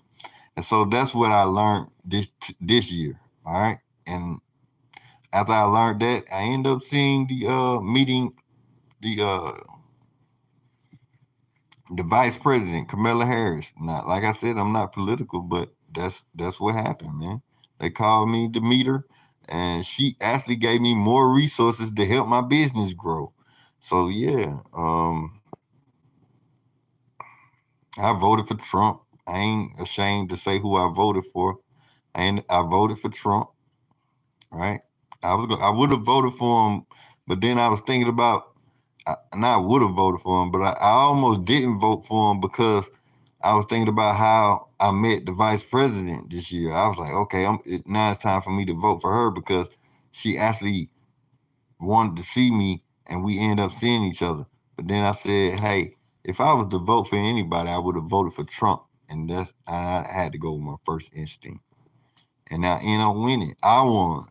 And so that's what I learned this year. All right. And after I learned that, I ended up seeing the the vice president, Kamala Harris. Not like I said, I'm not political, but that's what happened, man. They called me to meet her, and she actually gave me more resources to help my business grow. So yeah, I voted for Trump. I ain't ashamed to say who I voted for. And I voted for Trump, right? I would have voted for him, but then I was thinking about, and I would have voted for him, but I almost didn't vote for him because I was thinking about how I met the vice president this year. I was like, okay, now it's time for me to vote for her because she actually wanted to see me, and we end up seeing each other. But then I said, hey, if I was to vote for anybody, I would have voted for Trump, and I had to go with my first instinct, and I end up winning. I won.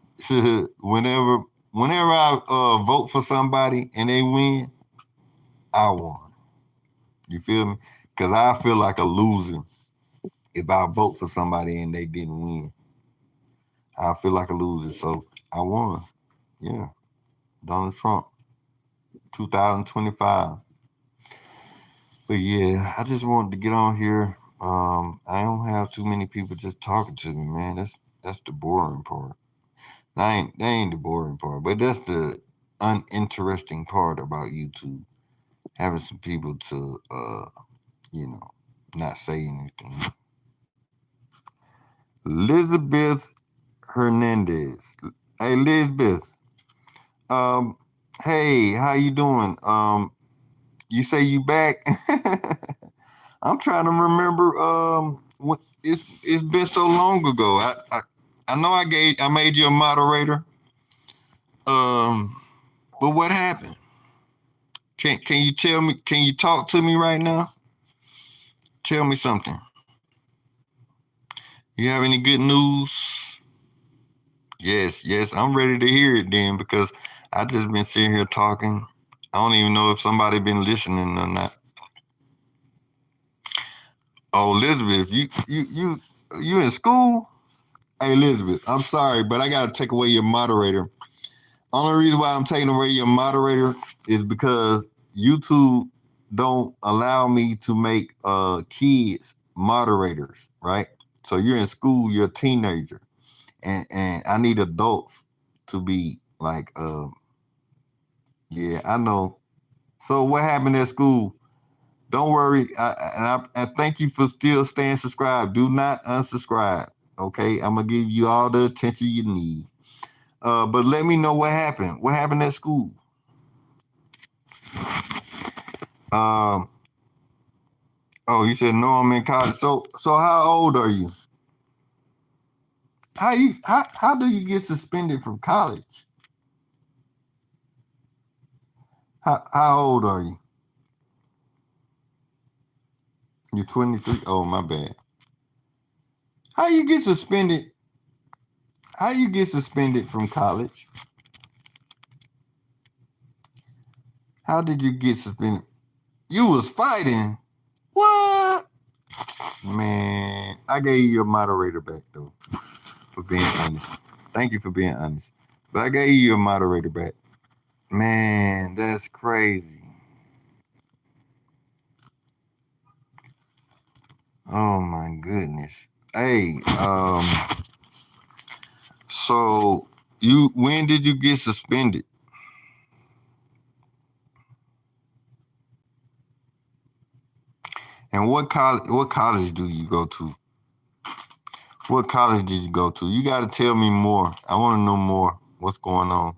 whenever whenever I vote for somebody and they win, I won. You feel me? Because I feel like a loser if I vote for somebody and they didn't win. I feel like a loser, so I won. Yeah, Donald Trump, 2025. But yeah, I just wanted to get on here. I don't have too many people just talking to me, man. That's the boring part. That ain't the boring part, but that's the uninteresting part about YouTube. Having some people to you know, not say anything. Elizabeth Hernandez. Hey Elizabeth. Um, hey, how you doing? You say you back? I'm trying to remember. It's been so long ago. I know I made you a moderator. Um, but what happened? Can you tell me? Can you talk to me right now? Tell me something. You have any good news? Yes, I'm ready to hear it then because I just been sitting here talking. I don't even know if somebody been listening or not. Oh, Elizabeth, you in school? Hey, Elizabeth, I'm sorry, but I gotta take away your moderator. Only reason why I'm taking away your moderator is because YouTube don't allow me to make kids moderators, right? So you're in school, you're a teenager, and I need adults to be like, yeah, I know. So what happened at school? Don't worry, I thank you for still staying subscribed. Do not unsubscribe. Okay, I'm gonna give you all the attention you need. But let me know what happened. What happened at school? Um, oh, you said no, I'm in college. So how old are you? How do you get suspended from college? How old are you? You're 23. Oh, my bad. How you get suspended? How you get suspended from college? How did you get suspended? You was fighting. What? Man, I gave you your moderator back though for being honest. Thank you for being honest. But I gave you your moderator back. Man, that's crazy. Oh my goodness. Hey, so you when did you get suspended? And what college do you go to? What college did you go to? You gotta tell me more. I wanna know more. What's going on?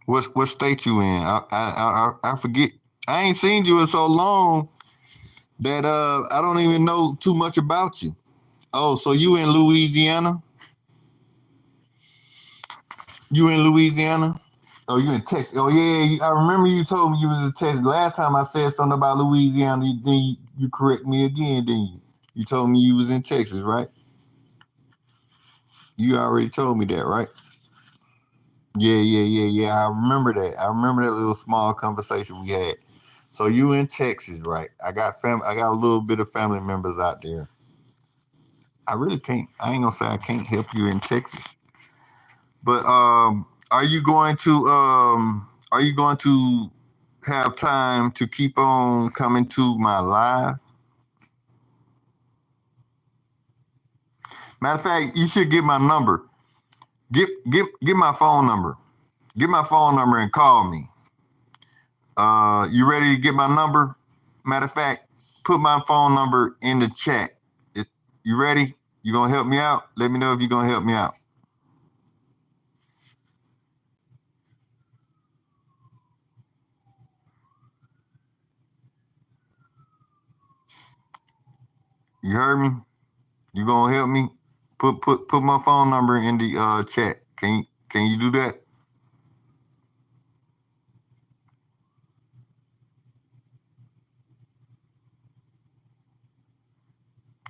What state you in? I forget. I ain't seen you in so long that I don't even know too much about you. Oh, so you in Louisiana? You in Louisiana? Oh, you in Texas? Oh yeah, I remember you told me you was in Texas. Last time I said something about Louisiana, you correct me again, didn't you? You told me you was in Texas, right? You already told me that, right? Yeah. I remember that. I remember that little small conversation we had. So you in Texas, right? I got a little bit of family members out there. I really can't. I ain't gonna say I can't help you in Texas, but are you going to have time to keep on coming to my live? Matter of fact, you should get my number. Get my phone number. Get my phone number and call me. You ready to get my number? Matter of fact, put my phone number in the chat. You ready? You gonna help me out? Let me know if you're gonna help me out. You heard me? You gonna help me? Put my phone number in the chat. Can you do that?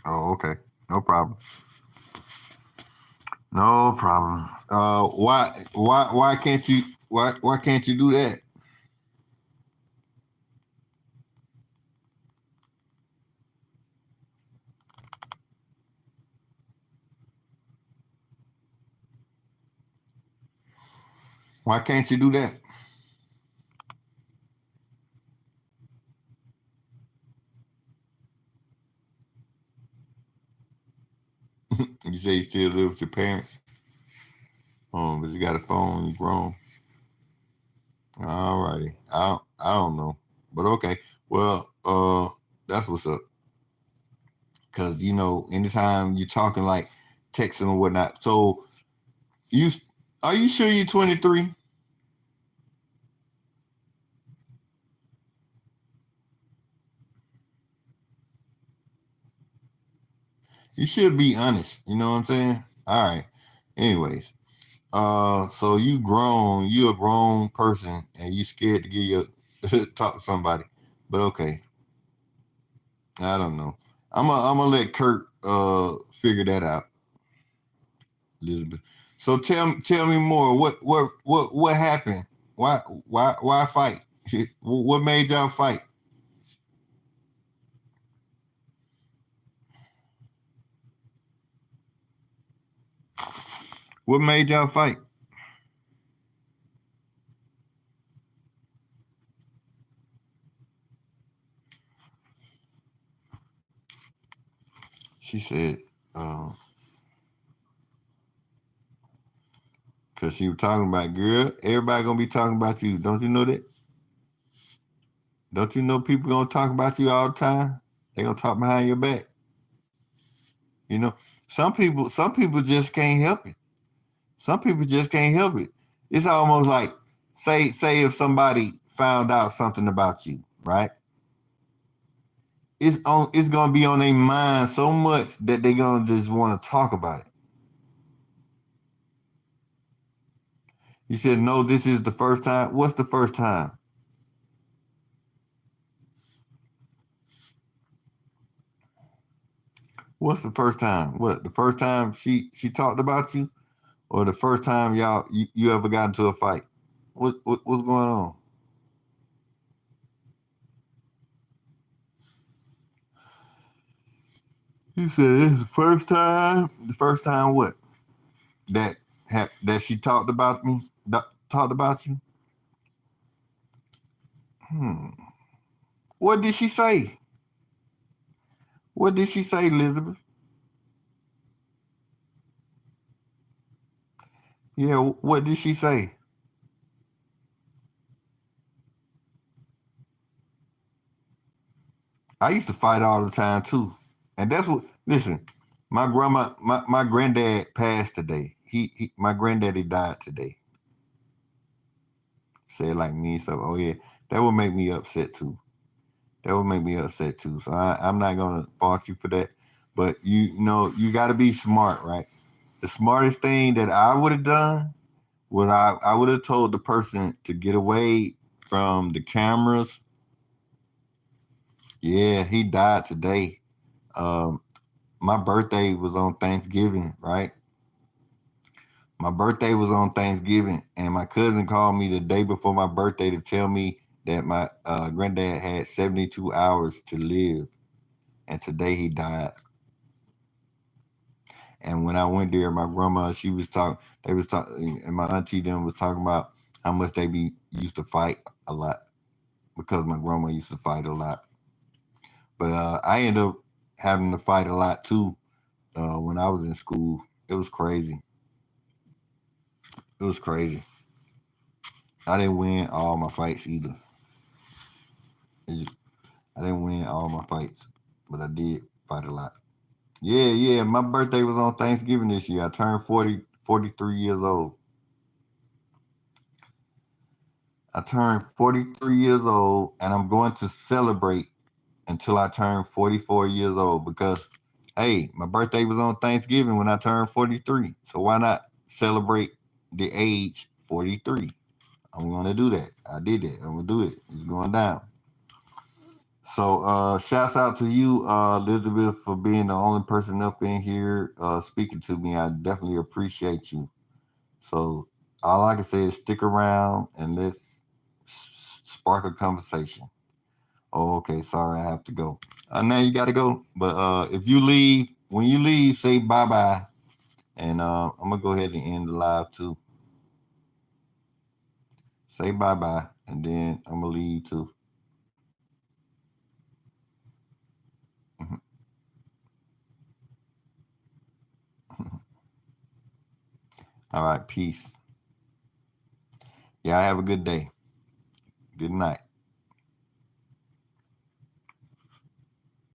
Oh, okay. No problem. No problem. Why can't you why can't you do that? Why can't you do that? You say you still live with your parents. But you got a phone, you grown. Alrighty. I don't know. But okay. Well, that's what's up. Cause anytime you're talking like texting or whatnot. So you are you sure you're 23? You should be honest. You know what I'm saying? All right. Anyways, so you a grown person, and you scared to get your talk to somebody. But okay, I don't know. I'm gonna let Kurt figure that out, Elizabeth. So tell me more. What happened? Why fight? What made y'all fight? What made y'all fight? She said, because she was talking about, girl, everybody gonna be talking about you. Don't you know that? Don't you know people gonna talk about you all the time? They gonna talk behind your back. You know, some people just can't help it. Some people just can't help it. It's almost like, say if somebody found out something about you, right? It's gonna be on their mind so much that they're gonna just want to talk about it. You said, no, this is the first time. What's the first time? What's the first time? What, the first time she talked about you, or the first time you ever got into a fight? What's going on? You said it's the first time. The first time what? That that she talked about me. Talked about you. Hmm. What did she say? What did she say, Elizabeth? Yeah. What did she say? I used to fight all the time too, and that's what. Listen, my granddad passed today. My granddaddy died today. Said like me and stuff. Oh yeah, that would make me upset too. That would make me upset too. So I'm not gonna fault you for that. But you know, you got to be smart, right? The smartest thing that I would have done, what I would have told the person to get away from the cameras. Yeah, he died today. Um, my birthday was on Thanksgiving, right? My birthday was on Thanksgiving, and my cousin called me the day before my birthday to tell me that my granddad had 72 hours to live, and today he died. And when I went there, my grandma, she was talking, they was talking, and my auntie them was talking about how much they be used to fight a lot because my grandma used to fight a lot. But I ended up having to fight a lot too when I was in school. It was crazy. It was crazy. I didn't win all my fights either. I didn't win all my fights, but I did fight a lot. Yeah, yeah. My birthday was on Thanksgiving this year. I turned 43 years old. I turned 43 years old, and I'm going to celebrate until I turn 44 years old because, hey, my birthday was on Thanksgiving when I turned 43. So why not celebrate the age 43? I'm going to do that. I did it. I'm going to do it. It's going down. So shouts out to you, Elizabeth, for being the only person up in here speaking to me. I definitely appreciate you. So all I can say is stick around and let's spark a conversation. Oh, okay. Sorry, I have to go. Now you got to go. But if you leave, when you leave, say bye bye. And I'm going to go ahead and end the live too. Say bye bye. And then I'm going to leave too. All right. Peace. Yeah, have a good day. Good night.